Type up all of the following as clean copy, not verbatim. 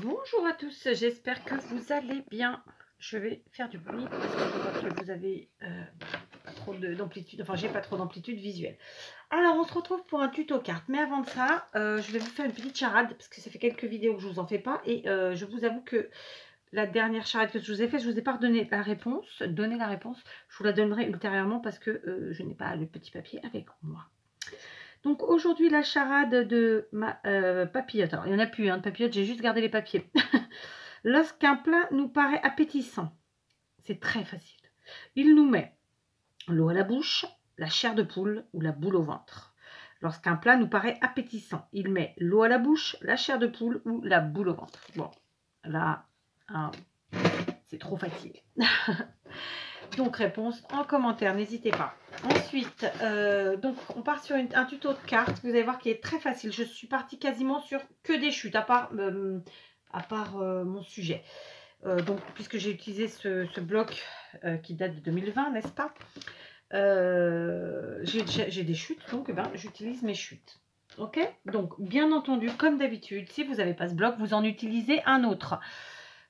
Bonjour à tous, j'espère que vous allez bien. Je vais faire du bruit parce que je vois que vous avez pas trop d'amplitude, enfin j'ai pas trop d'amplitude visuelle. Alors on se retrouve pour un tuto carte, mais avant de ça, je vais vous faire une petite charade parce que ça fait quelques vidéos que je vous en fais pas et je vous avoue que la dernière charade que je vous ai faite, je vous ai pas donné la réponse, je vous la donnerai ultérieurement parce que je n'ai pas le petit papier avec moi. Donc aujourd'hui la charade de ma papillote. Alors il n'y en a plus hein, de papillote, j'ai juste gardé les papiers. Lorsqu'un plat nous paraît appétissant, c'est très facile. Il nous met l'eau à la bouche, la chair de poule ou la boule au ventre. Lorsqu'un plat nous paraît appétissant, il met l'eau à la bouche, la chair de poule ou la boule au ventre. Bon, là, hein, c'est trop facile. Donc, réponse en commentaire, n'hésitez pas. Ensuite, donc on part sur un tuto de cartes. Vous allez voir qu'il est très facile. Je suis partie quasiment sur que des chutes, à part mon sujet. Donc, puisque j'ai utilisé ce bloc qui date de 2020, n'est-ce pas? J'ai des chutes, donc j'utilise mes chutes. Ok? Donc, bien entendu, comme d'habitude, si vous n'avez pas ce bloc, vous en utilisez un autre.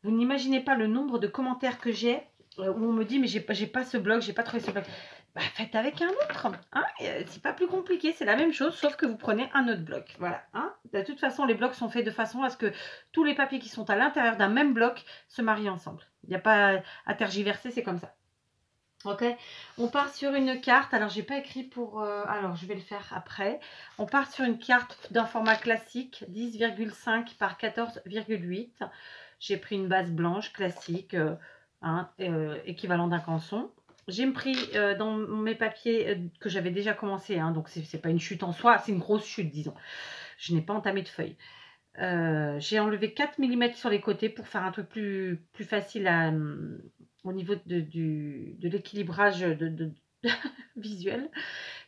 Vous n'imaginez pas le nombre de commentaires que j'ai où on me dit mais j'ai pas ce bloc, j'ai pas trouvé ce bloc. Bah, faites avec un autre, hein, c'est pas plus compliqué, c'est la même chose sauf que vous prenez un autre bloc, voilà. Hein. De toute façon les blocs sont faits de façon à ce que tous les papiers qui sont à l'intérieur d'un même bloc se marient ensemble. Il n'y a pas à tergiverser, c'est comme ça. Ok, on part sur une carte, alors j'ai pas écrit pour, alors je vais le faire après. On part sur une carte d'un format classique, 10,5 par 14,8. J'ai pris une base blanche classique, équivalent d'un canson. J'ai pris dans mes papiers que j'avais déjà commencé, hein, donc c'est pas une chute en soi, c'est une grosse chute, disons. Je n'ai pas entamé de feuilles. J'ai enlevé 4 mm sur les côtés pour faire un truc plus facile au niveau de l'équilibrage visuel.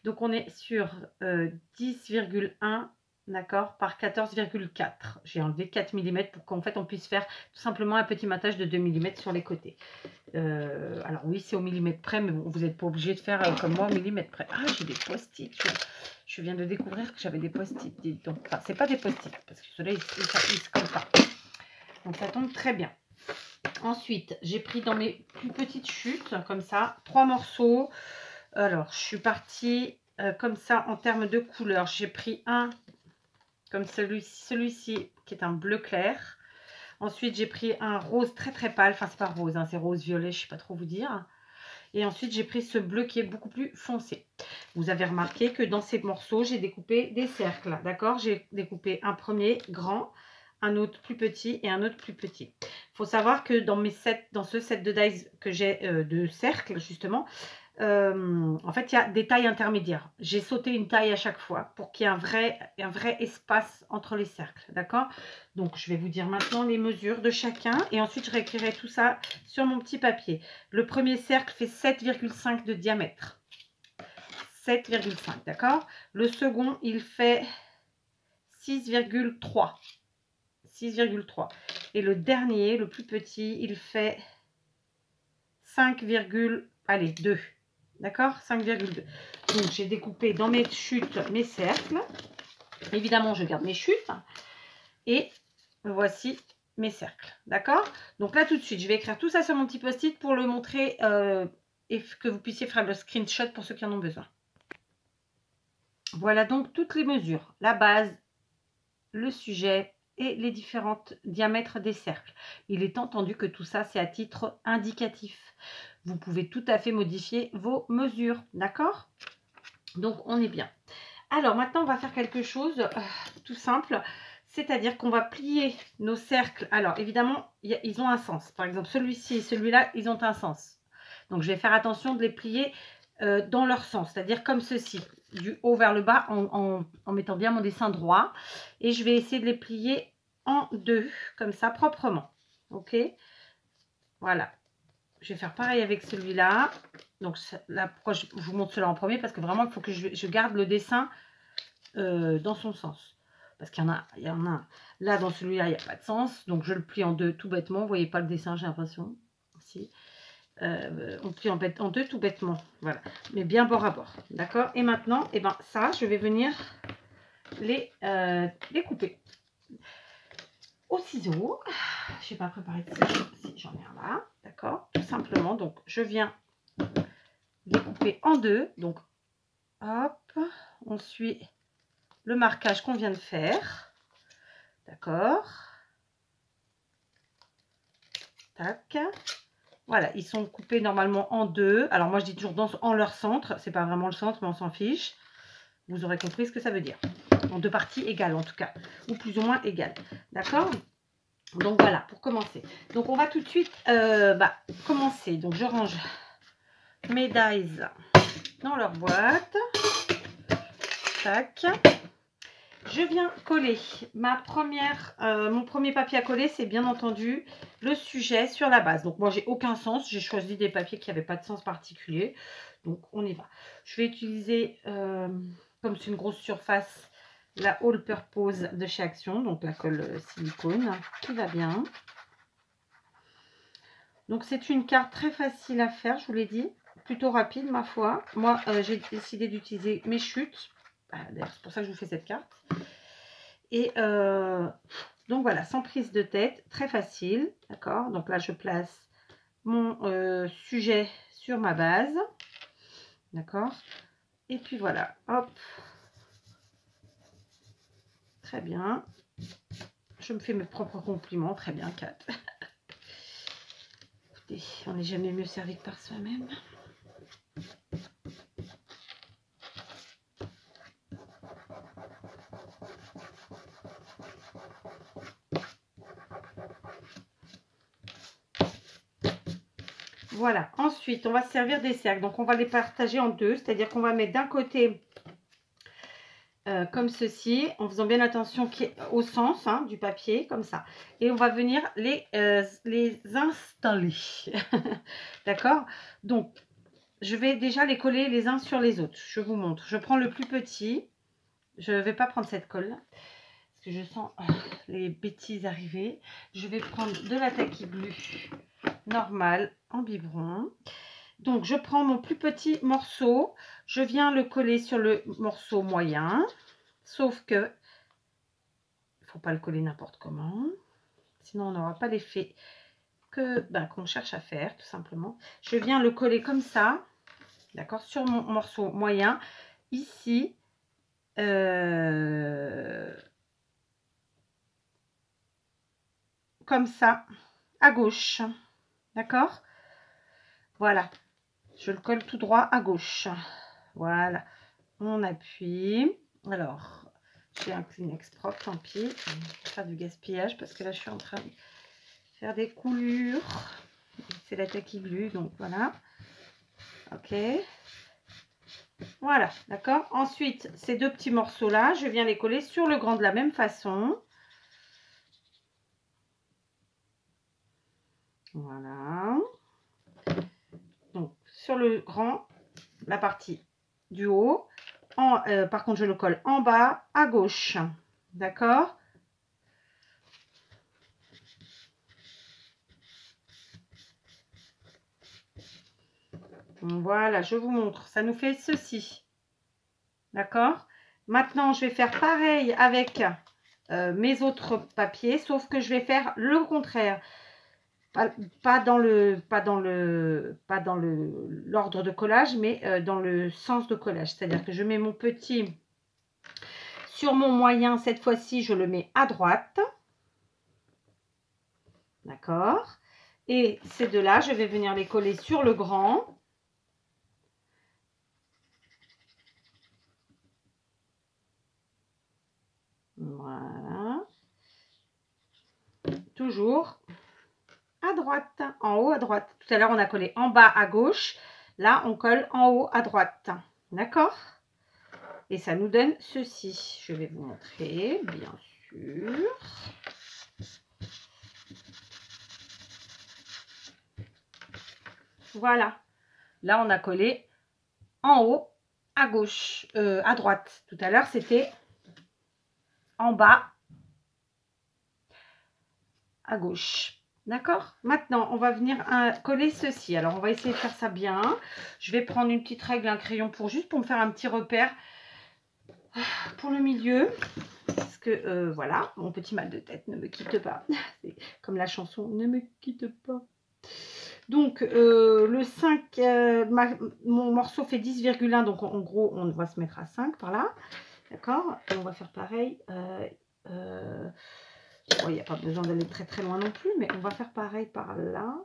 Donc on est sur 10,1 d'accord, par 14,4. J'ai enlevé 4 mm pour qu'en fait on puisse faire tout simplement un petit matage de 2 mm sur les côtés. Alors oui, c'est au millimètre près, mais bon, vous n'êtes pas obligé de faire comme moi au millimètre près. Ah, j'ai des post-it. Je viens de découvrir que j'avais des post-it. Donc, enfin, c'est pas des post-it, parce que ceux-là, ils se collent pas. Donc, ça tombe très bien. Ensuite, j'ai pris dans mes plus petites chutes, comme ça, 3 morceaux. Alors, je suis partie comme ça en termes de couleurs. J'ai pris un comme celui-ci qui est un bleu clair. Ensuite, j'ai pris un rose très très pâle. Enfin, c'est pas rose, hein, c'est rose-violet, je sais pas trop vous dire. Et ensuite, j'ai pris ce bleu qui est beaucoup plus foncé. Vous avez remarqué que dans ces morceaux, j'ai découpé des cercles. D'accord? J'ai découpé un premier grand, un autre plus petit et un autre plus petit. Il faut savoir que dans ce set de dies que j'ai de cercles, justement, en fait, il y a des tailles intermédiaires. J'ai sauté une taille à chaque fois pour qu'il y ait un vrai espace entre les cercles. D'accord? Donc, je vais vous dire maintenant les mesures de chacun. Et ensuite, je réécrirai tout ça sur mon petit papier. Le premier cercle fait 7,5 de diamètre. 7,5, d'accord? Le second, il fait 6,3. 6,3. Et le dernier, le plus petit, il fait 5,2. D'accord? 5,2. Donc, j'ai découpé dans mes chutes mes cercles. Évidemment, je garde mes chutes. Et voici mes cercles. D'accord? Donc là, tout de suite, je vais écrire tout ça sur mon petit post-it pour le montrer et que vous puissiez faire le screenshot pour ceux qui en ont besoin. Voilà donc toutes les mesures. La base, le sujet et les différents diamètres des cercles. Il est entendu que tout ça, c'est à titre indicatif. Vous pouvez tout à fait modifier vos mesures, d'accord? Donc, on est bien. Alors, maintenant, on va faire quelque chose tout simple, c'est-à-dire qu'on va plier nos cercles. Alors, évidemment, ils ont un sens. Par exemple, celui-ci et celui-là, ils ont un sens. Donc, je vais faire attention de les plier dans leur sens, c'est-à-dire comme ceci, du haut vers le bas, en mettant bien mon dessin droit. Et je vais essayer de les plier en deux, comme ça, proprement. Ok? Voilà. Je vais faire pareil avec celui-là. Donc là, pourquoi je vous montre cela en premier? Parce que vraiment, il faut que je garde le dessin dans son sens. Parce qu'il y en a, là, dans celui-là, il n'y a pas de sens. Donc, je le plie en deux tout bêtement. Vous voyez pas le dessin, j'ai l'impression. Si. On plie en deux tout bêtement. Voilà. Mais bien bord à bord. D'accord? Et maintenant, eh ben, ça, je vais venir les couper. au ciseau. Je n'ai pas préparé de ciseaux, si j'en ai un là, d'accord, tout simplement. Donc je viens découper en deux, donc hop, on suit le marquage qu'on vient de faire, d'accord, tac, voilà, ils sont coupés normalement en deux. Alors moi je dis toujours en leur centre, c'est pas vraiment le centre mais on s'en fiche, vous aurez compris ce que ça veut dire, en deux parties égales en tout cas, ou plus ou moins égales, d'accord. Donc voilà, pour commencer. Donc on va tout de suite commencer. Donc je range mes dies dans leur boîte. Tac. Je viens coller mon premier papier à coller, c'est bien entendu le sujet sur la base. Donc moi j'ai aucun sens, j'ai choisi des papiers qui n'avaient pas de sens particulier. Donc on y va. Je vais utiliser, comme c'est une grosse surface, la All Purpose de chez Action, donc la colle silicone qui va bien. Donc c'est une carte très facile à faire, je vous l'ai dit, plutôt rapide ma foi. Moi j'ai décidé d'utiliser mes chutes, d'ailleurs c'est pour ça que je vous fais cette carte. Et donc voilà, sans prise de tête, très facile, d'accord. Donc là je place mon sujet sur ma base, d'accord. Et puis voilà, hop. Très bien. Je me fais mes propres compliments. Très bien, Kat. Écoutez, on n'est jamais mieux servi que par soi-même. Voilà. Ensuite, on va se servir des cercles. Donc, on va les partager en deux. C'est-à-dire qu'on va mettre d'un côté... comme ceci, en faisant bien attention au sens du papier, comme ça. Et on va venir les installer. D'accord? Donc, je vais déjà les coller les uns sur les autres. Je vous montre. Je prends le plus petit. Je ne vais pas prendre cette colle, parce que je sens les bêtises arriver. Je vais prendre de la Tacky Glue normale en biberon. Donc, je prends mon plus petit morceau. Je viens le coller sur le morceau moyen. Sauf que, il ne faut pas le coller n'importe comment. Sinon, on n'aura pas l'effet qu'on cherche à faire, tout simplement. Je viens le coller comme ça. D'accord, sur mon morceau moyen. Ici. Comme ça. À gauche. D'accord? Voilà. Je le colle tout droit à gauche. Voilà. On appuie. Alors, j'ai un Kleenex propre, tant pis. Je vais faire du gaspillage parce que là, je suis en train de faire des coulures. C'est la Tacky Glue, donc voilà. Ok. Voilà, d'accord. Ensuite, ces deux petits morceaux-là, je viens les coller sur le grand de la même façon. Voilà. Donc, sur le grand, la partie du haut. Par contre, je le colle en bas, à gauche. D'accord? Voilà, je vous montre. Ça nous fait ceci. D'accord? Maintenant, je vais faire pareil avec mes autres papiers, sauf que je vais faire le contraire. Pas dans l'ordre de collage, mais dans le sens de collage. C'est-à-dire que je mets mon petit sur mon moyen. Cette fois-ci, je le mets à droite. D'accord? Et ces deux-là, je vais venir les coller sur le grand. Voilà. Toujours à droite, en haut à droite. Tout à l'heure, on a collé en bas à gauche. Là, on colle en haut à droite. D'accord? Et ça nous donne ceci. Je vais vous montrer, bien sûr. Voilà. Là, on a collé en haut à gauche, à droite. Tout à l'heure, c'était en bas à gauche. D'accord? Maintenant, on va venir coller ceci. Alors, on va essayer de faire ça bien. Je vais prendre une petite règle, un crayon juste pour me faire un petit repère. Pour le milieu, parce que voilà, mon petit mal de tête ne me quitte pas. C'est comme la chanson, ne me quitte pas. Donc, le 5, mon morceau fait 10,1, donc en gros, on va se mettre à 5 par là. D'accord? Et on va faire pareil. Bon, il n'y a pas besoin d'aller très très loin non plus, mais on va faire pareil par là.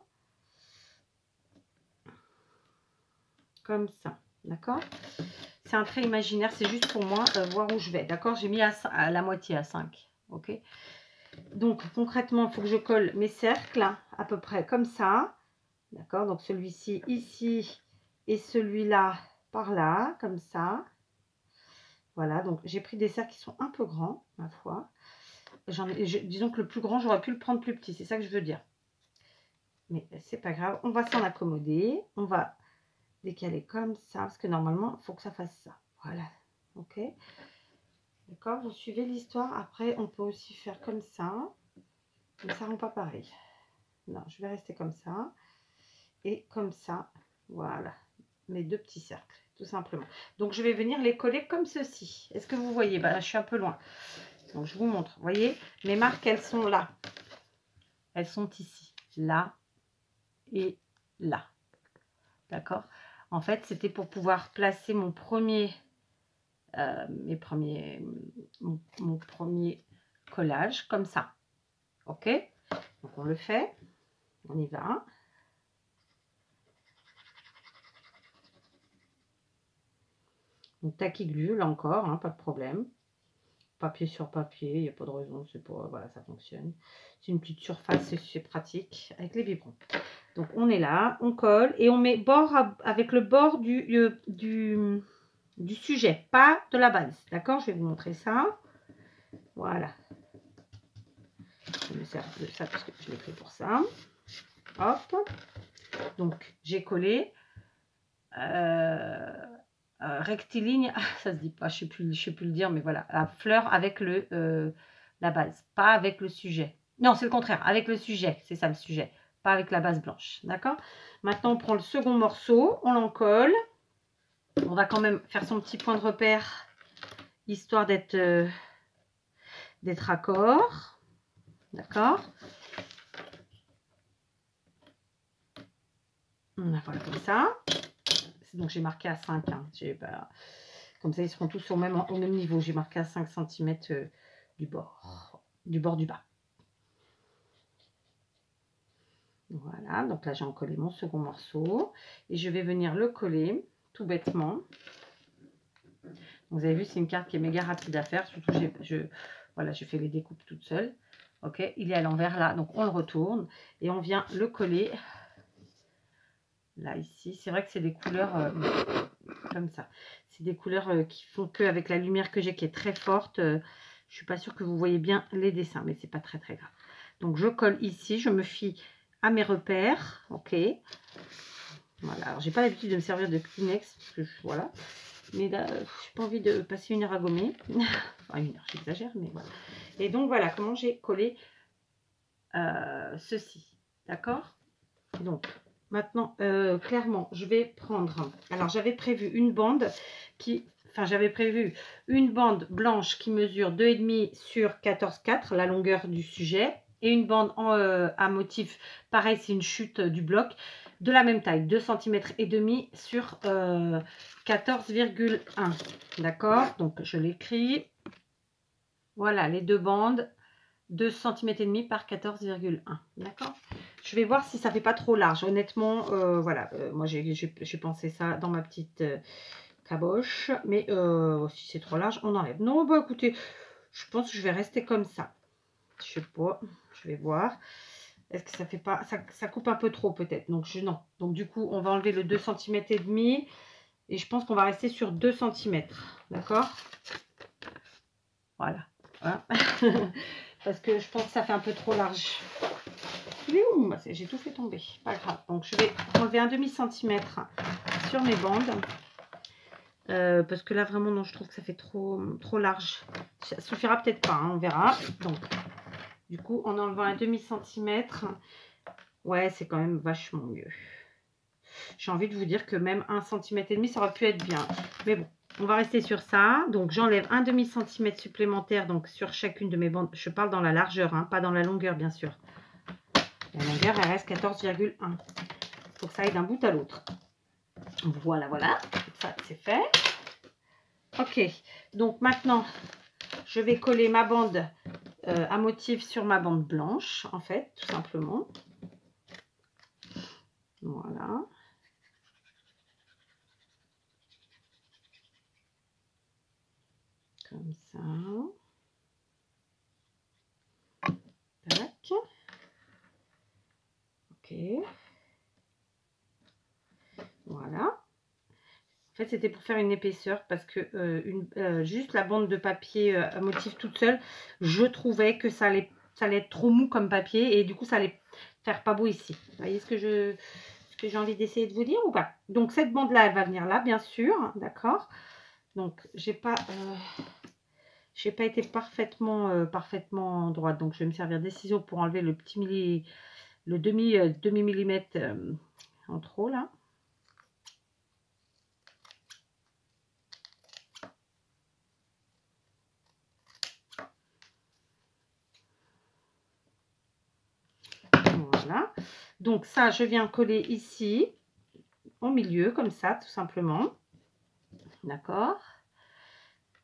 Comme ça. D'accord? C'est un trait imaginaire, c'est juste pour moi voir où je vais. D'accord? J'ai mis à la moitié à 5. Ok? Donc, concrètement, il faut que je colle mes cercles à peu près comme ça. D'accord? Donc, celui-ci ici et celui-là par là, comme ça. Voilà, donc j'ai pris des cercles qui sont un peu grands, ma foi. Disons que le plus grand, j'aurais pu le prendre plus petit, c'est ça que je veux dire. Mais c'est pas grave, on va s'en accommoder. On va décaler comme ça, parce que normalement, il faut que ça fasse ça. Voilà, ok. D'accord, vous suivez l'histoire. Après, on peut aussi faire comme ça. Mais ça rend pas pareil. Non, je vais rester comme ça. Et comme ça, voilà. Mes deux petits cercles, tout simplement. Donc, je vais venir les coller comme ceci. Est-ce que vous voyez? Bah, là, je suis un peu loin. Donc, je vous montre. Vous voyez, mes marques, elles sont là. Elles sont ici. Là et là. D'accord? En fait, c'était pour pouvoir placer mon premier... mon premier collage comme ça. Ok, donc on le fait, on y va. Donc tacky glue là encore, hein, pas de problème. Papier sur papier, il n'y a pas de raison, c'est pas, voilà, ça fonctionne. C'est une petite surface, c'est pratique avec les biberons. Donc on est là, on colle et on met bord avec le bord du sujet, pas de la base. D'accord, je vais vous montrer ça. Voilà. Je me sers de ça parce que je l'ai pris pour ça. Hop. Donc, j'ai collé. Rectiligne, ça se dit pas, je sais plus le dire, mais voilà. La fleur avec la base, pas avec le sujet. Non, c'est le contraire, avec le sujet. C'est ça le sujet, pas avec la base blanche. D'accord? Maintenant, on prend le second morceau, on l'en colle. On va quand même faire son petit point de repère, histoire d'être raccord. D'accord? Voilà, comme ça. Donc, j'ai marqué à 5. Hein. Comme ça, ils seront tous au même niveau. J'ai marqué à 5 cm du bord du bas. Voilà. Donc là, j'ai encollé mon second morceau. Et je vais venir le coller tout bêtement. Vous avez vu, c'est une carte qui est méga rapide à faire. Surtout, voilà, je fais les découpes toute seule. Ok, il est à l'envers là. Donc, on le retourne. Et on vient le coller. Là, ici, c'est vrai que c'est des couleurs comme ça. C'est des couleurs qui font que avec la lumière que j'ai qui est très forte. Je ne suis pas sûre que vous voyez bien les dessins, mais c'est pas très très grave. Donc, je colle ici. Je me fie à mes repères. Ok. Voilà. Alors, j'ai pas l'habitude de me servir de Kleenex. Parce que voilà. Mais là, je n'ai pas envie de passer 1 heure à gommer. Enfin, 1 heure, j'exagère, mais voilà. Et donc, voilà comment j'ai collé ceci. D'accord? Donc, maintenant, clairement, je vais prendre... Alors, j'avais prévu une bande qui... Enfin, j'avais prévu une bande blanche qui mesure 2,5 sur 14,4, la longueur du sujet. Et une bande à motif, pareil, c'est une chute du bloc, de la même taille, 2,5 cm sur 14,1. D'accord? Donc, je l'écris. Voilà, les deux bandes. 2 cm et demi par 14,1. D'accord? Je vais voir si ça fait pas trop large. Honnêtement, voilà. Moi, j'ai pensé ça dans ma petite caboche. Mais si c'est trop large, on enlève. Non, bah écoutez, je pense que je vais rester comme ça. Je sais pas. Je vais voir. Est-ce que ça fait pas... Ça coupe un peu trop peut-être. Donc, non. Donc, du coup, on va enlever le 2 cm et demi. Et je pense qu'on va rester sur 2 cm. D'accord? Voilà. Hein. Parce que je pense que ça fait un peu trop large. Il est où? J'ai tout fait tomber. Pas grave. Donc, je vais enlever un demi-centimètre sur mes bandes. Parce que là, vraiment, non, je trouve que ça fait trop large. Ça suffira peut-être pas, hein, on verra. Donc, du coup, en enlevant un demi-centimètre, ouais, c'est quand même vachement mieux. J'ai envie de vous dire que même 1,5 cm, ça aurait pu être bien. Mais bon, On va rester sur ça. Donc, j'enlève un demi-centimètre supplémentaire donc sur chacune de mes bandes. Je parle dans la largeur, hein, pas dans la longueur, bien sûr. La longueur, elle reste 14,1. Pour que ça aille d'un bout à l'autre. Voilà, voilà. Ça, c'est fait. Ok. Donc, maintenant, je vais coller ma bande à motif sur ma bande blanche, en fait, tout simplement. Voilà. Comme ça. Tac. Ok. Voilà. En fait, c'était pour faire une épaisseur parce que juste la bande de papier à motif toute seule, je trouvais que ça allait être trop mou comme papier et du coup, ça allait faire pas beau ici. Vous voyez ce que j'ai envie d'essayer de vous dire ou pas? Donc, cette bande-là, elle va venir là, bien sûr. D'accord. Donc, j'ai pas été parfaitement droite. Donc, je vais me servir des ciseaux pour enlever le petit demi millimètre en trop, là. Voilà. Donc ça, je viens coller ici, au milieu, comme ça, tout simplement. D'accord.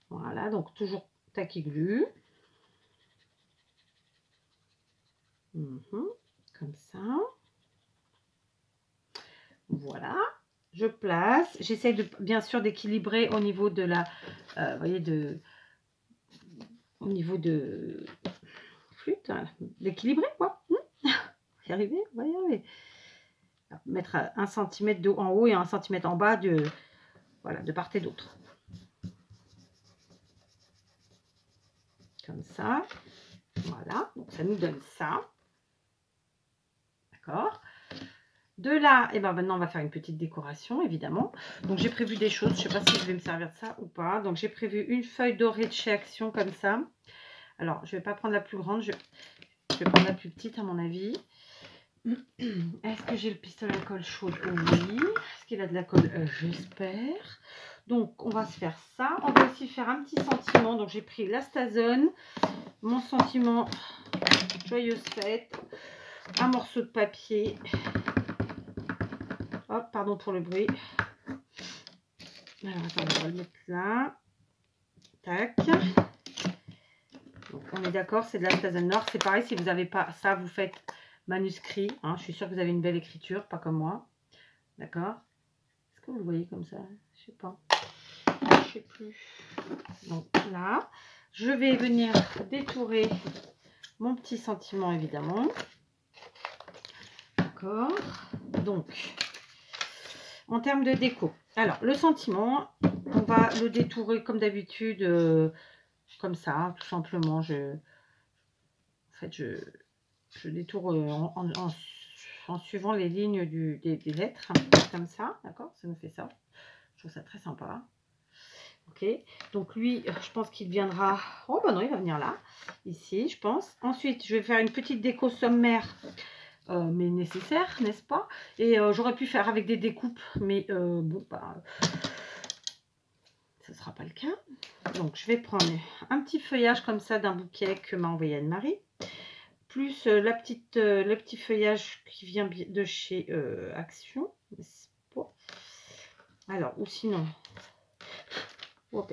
Voilà, donc toujours tacky glue. Comme ça. Voilà. Je place. J'essaie de, bien sûr, d'équilibrer au niveau de la... vous voyez, au niveau de... flûte, d'équilibrer, quoi. Y arriver, on va y arriver. Mettre 1 cm en haut et 1 cm en bas voilà, de part et d'autre. Comme ça. Voilà, donc ça nous donne ça. D'accord. De là, et ben maintenant on va faire une petite décoration, évidemment. Donc j'ai prévu des choses, je ne sais pas si je vais me servir de ça ou pas. Donc j'ai prévu une feuille dorée de chez Action comme ça. Alors je ne vais pas prendre la plus grande, je vais prendre la plus petite à mon avis. Est-ce que j'ai le pistolet à colle chaude? Oui. Est-ce qu'il a de la colle? J'espère. Donc on va se faire ça. On va aussi faire un petit sentiment. Donc j'ai pris l'Astazone, mon sentiment joyeuse fête, un morceau de papier. Hop, pardon pour le bruit. Alors attends, on va le mettre là. Tac. Donc on est d'accord, c'est de l'Astazone Nord. C'est pareil, si vous n'avez pas ça, vous faites manuscrit. Hein. Je suis sûre que vous avez une belle écriture, pas comme moi. D'accord. Est-ce que vous le voyez comme ça? Je sais pas. Je sais plus. Donc là, je vais venir détourer mon petit sentiment, évidemment. D'accord. Donc, en termes de déco. Alors, le sentiment, on va le détourer comme d'habitude, comme ça, tout simplement. En fait, je détourne en suivant les lignes des lettres, comme ça, d'accord? Ça nous fait ça. Je trouve ça très sympa. Ok, donc lui, je pense qu'il viendra... Oh, bah non, il va venir là, ici, je pense. Ensuite, je vais faire une petite déco sommaire, mais nécessaire, n'est-ce pas? Et j'aurais pu faire avec des découpes, mais bon, bah... ce ne sera pas le cas. Donc, je vais prendre un petit feuillage comme ça d'un bouquet que m'a envoyé Anne-Marie. Plus le petit feuillage qui vient de chez Action. Alors, ou sinon... Hop.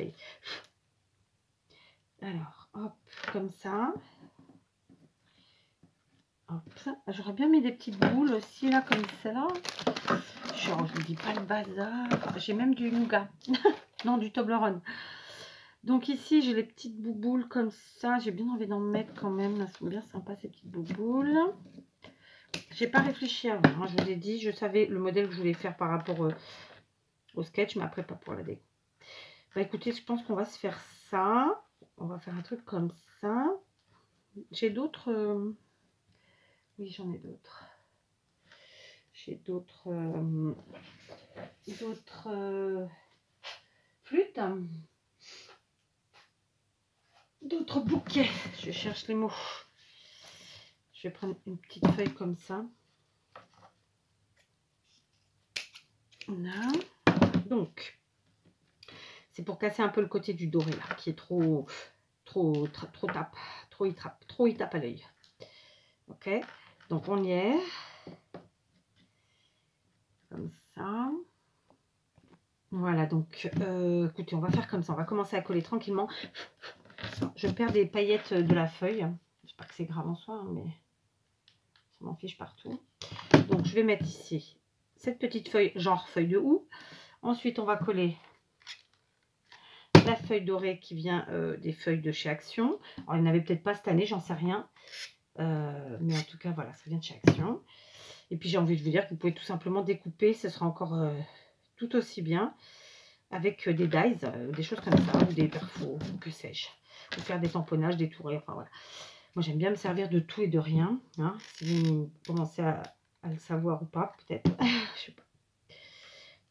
Alors, hop, comme ça. J'aurais bien mis des petites boules aussi, là, comme celle-là. Genre, je ne dis pas le bazar. J'ai même du nougat. Non, du Toblerone. Donc ici, j'ai les petites bouboules comme ça. J'ai bien envie d'en mettre quand même. Elles sont bien sympas, ces petites bouboules. J'ai pas réfléchi avant. Hein. Je vous ai dit, je savais le modèle que je voulais faire par rapport au sketch, mais après, pas pour la déco. Bah écoutez, je pense qu'on va se faire ça. On va faire un truc comme ça. J'ai d'autres... Oui, j'en ai d'autres. J'ai d'autres flûtes. D'autres bouquets. Je cherche les mots. Je vais prendre une petite feuille comme ça. Là. Donc, C'est pour casser un peu le côté du doré là, qui est trop il tape à l'œil. Ok, donc on y est. Comme ça. Voilà, donc écoutez, on va faire comme ça. On va commencer à coller tranquillement. Je perds des paillettes de la feuille. J'espère que c'est grave en soi, hein, mais ça m'en fiche partout. Donc je vais mettre ici cette petite feuille, genre feuille de houx. Ensuite, on va coller la feuille dorée qui vient des feuilles de chez Action. Alors, il n'y en avait peut-être pas cette année, j'en sais rien. Mais en tout cas, voilà, ça vient de chez Action. Et puis, j'ai envie de vous dire que vous pouvez tout simplement découper. Ce sera encore tout aussi bien avec des dies, des choses comme ça, ou des perfos, que sais-je. Ou faire des tamponnages, des tourées, enfin voilà. Moi, j'aime bien me servir de tout et de rien. Hein, si vous commencez à le savoir ou pas, peut-être. Je sais pas.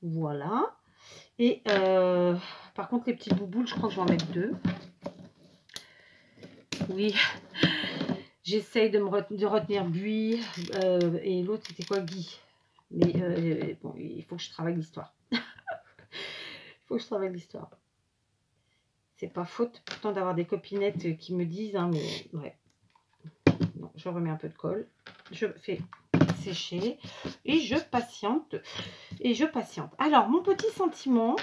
Voilà. Et par contre, les petits bouboules, je crois que je vais en mettre 2. Oui, j'essaye de retenir Buis et l'autre, c'était quoi, Guy. Mais bon, il faut que je travaille l'histoire. Il faut que je travaille l'histoire. C'est pas faute pourtant d'avoir des copinettes qui me disent, hein, mais ouais. Non, je remets un peu de colle. Je fais sécher et je patiente. Alors, mon petit sentiment,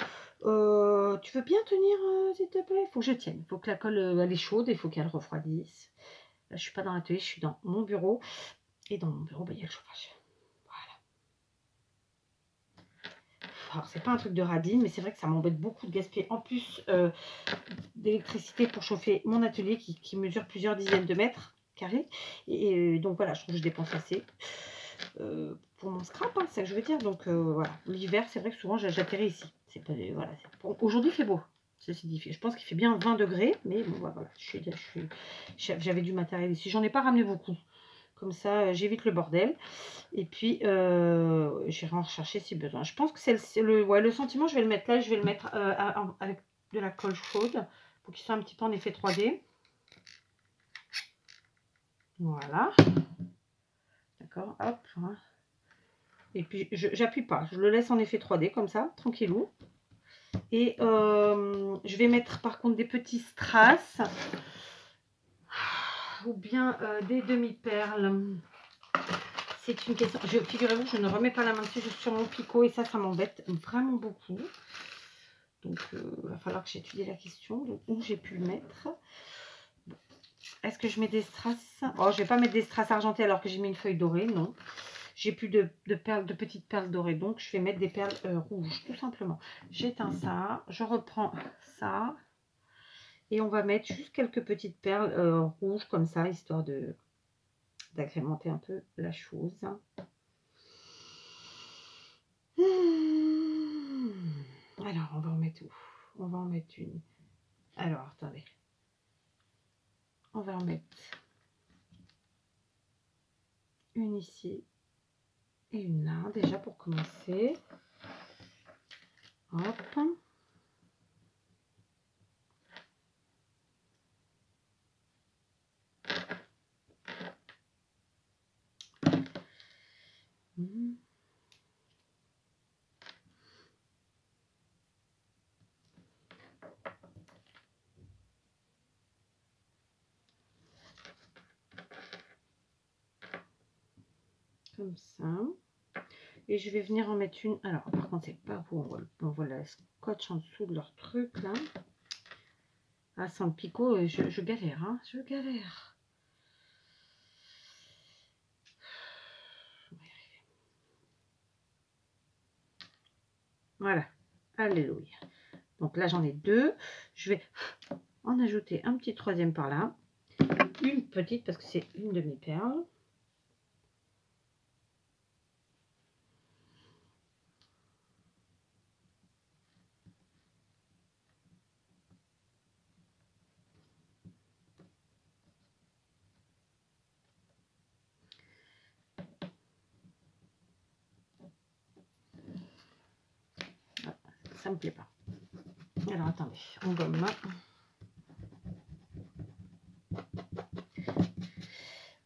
tu veux bien tenir, s'il te plaît? Il faut que je tienne. Il faut que la colle, elle est chaude. Il faut qu'elle refroidisse. Là, je suis pas dans l'atelier, je suis dans mon bureau. Et dans mon bureau, bah, il y a le chauffage. Voilà. Alors, c'est pas un truc de radine, mais c'est vrai que ça m'embête beaucoup de gaspiller. En plus d'électricité pour chauffer mon atelier qui mesure plusieurs dizaines de mètres carrés. Et donc, voilà, je trouve que je dépense assez. Pour mon scrap, hein, c'est ça que je veux dire. Donc voilà, l'hiver, c'est vrai que souvent j'atterris ici. Voilà, aujourd'hui il fait beau. Ceci dit, je pense qu'il fait bien 20 degrés, mais bon, voilà, j'avais du matériel ici. J'en ai pas ramené beaucoup. Comme ça, j'évite le bordel. Et puis, j'irai en rechercher si besoin. Je pense que c'est le sentiment, je vais le mettre là. Je vais le mettre avec de la colle chaude pour qu'il soit un petit peu en effet 3D. Voilà. D'accord, hop. Hein. Et puis, j'appuie pas. Je le laisse en effet 3D comme ça, tranquillou. Et je vais mettre par contre des petits strass ou bien des demi-perles. C'est une question. Figurez-vous, je ne remets pas la main dessus, je suis sur mon picot et ça m'embête vraiment beaucoup. Donc, il va falloir que j'étudie la question. Donc, où j'ai pu le mettre. Est-ce que je mets des strass? Oh, je vais pas mettre des strass argentés alors que j'ai mis une feuille dorée, non. J'ai plus de petites perles dorées, donc je vais mettre des perles rouges, tout simplement. J'éteins ça, je reprends ça. Et on va mettre juste quelques petites perles rouges comme ça, histoire d'agrémenter un peu la chose. Alors, on va en mettre où? On va en mettre une. Alors, attendez. On va en mettre une ici et une là, déjà pour commencer. Hop. Comme ça. Et je vais venir en mettre une. Alors, par contre, c'est pas où on voit la scotch en dessous de leur truc là. Ah, sans le picot, je galère, hein. Je galère. Voilà. Alléluia. Donc là, j'en ai 2. Je vais en ajouter un petit troisième par là. Une petite parce que c'est une demi-perle. Ça me plaît pas. Alors attendez, on gomme.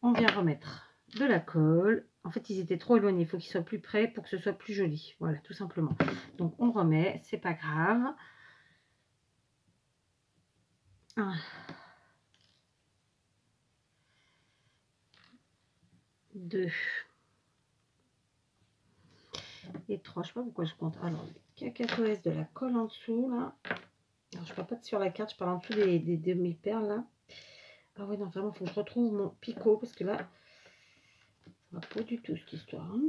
On vient remettre de la colle. En fait, ils étaient trop éloignés. Il faut qu'ils soient plus près pour que ce soit plus joli. Voilà, tout simplement. Donc on remet, c'est pas grave. 1, 2 et 3. Je sais pas pourquoi je compte. Alors, cacatoès de la colle en dessous, là. Alors, je parle pas sur la carte, je parle en dessous des demi-perles, là. Ah ouais, non, vraiment, il faut que je retrouve mon picot, parce que là, ça va pas du tout, cette histoire. Hein.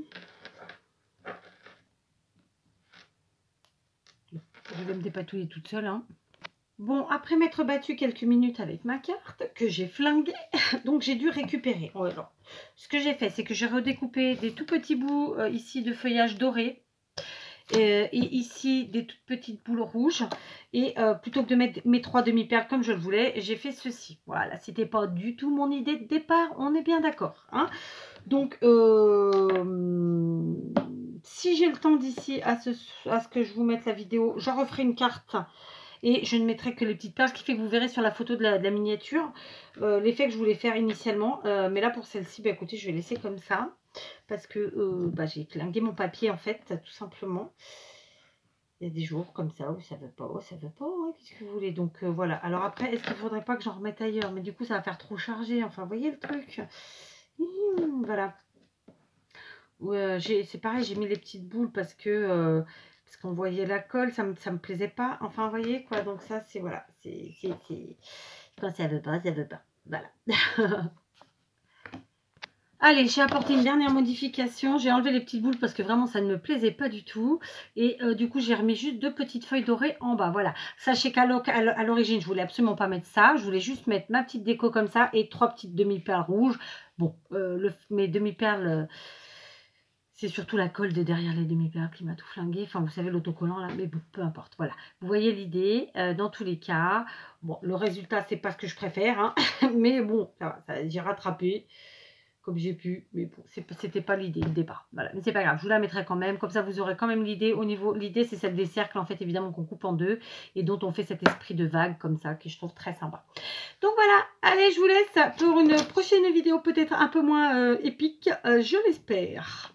Je vais me dépatouiller toute seule, hein. Bon, après m'être battue quelques minutes avec ma carte, que j'ai flinguée, donc j'ai dû récupérer. Oh, alors, ce que j'ai fait, c'est que j'ai redécoupé des tout petits bouts ici de feuillage doré. Et ici, des toutes petites boules rouges. Et plutôt que de mettre mes 3 demi-perles comme je le voulais, j'ai fait ceci. Voilà, c'était pas du tout mon idée de départ, on est bien d'accord. Hein. Donc, si j'ai le temps d'ici à ce que je vous mette la vidéo, j'en referai une carte. Et je ne mettrai que les petites perles, ce qui fait que vous verrez sur la photo de la miniature l'effet que je voulais faire initialement. Mais là, pour celle-ci, bah, écoutez, je vais laisser comme ça. Parce que j'ai flingué mon papier, en fait, tout simplement. Il y a des jours comme ça où ça ne veut pas, ça veut pas. Hein, qu'est-ce que vous voulez? Donc, voilà. Alors après, est-ce qu'il ne faudrait pas que j'en remette ailleurs? Mais du coup, ça va faire trop chargé. Enfin, vous voyez le truc. Voilà. C'est pareil, j'ai mis les petites boules parce qu'on voyait la colle, ça me plaisait pas. Enfin, vous voyez quoi, donc ça, c'est voilà. Quand ça veut pas, ça veut pas. Voilà. Allez, j'ai apporté une dernière modification. J'ai enlevé les petites boules parce que vraiment, ça ne me plaisait pas du tout. Et du coup, j'ai remis juste 2 petites feuilles dorées en bas. Voilà. Sachez qu'à l'origine, je voulais absolument pas mettre ça. Je voulais juste mettre ma petite déco comme ça et 3 petites demi-perles rouges. Bon, mes demi-perles... c'est surtout la colle de derrière les demi-perles qui m'a tout flingué. Enfin, vous savez, l'autocollant là, mais bon, peu importe. Voilà. Vous voyez l'idée. Dans tous les cas, bon, le résultat, c'est pas ce que je préfère. Hein, mais bon, ça va, j'ai rattrapé comme j'ai pu. Mais bon, c'était pas l'idée, le départ. Voilà. Mais c'est pas grave, je vous la mettrai quand même. Comme ça, vous aurez quand même l'idée. Au niveau, l'idée, c'est celle des cercles, en fait, évidemment, qu'on coupe en 2 et dont on fait cet esprit de vague comme ça, que je trouve très sympa. Donc voilà, allez, je vous laisse pour une prochaine vidéo, peut-être un peu moins épique, je l'espère.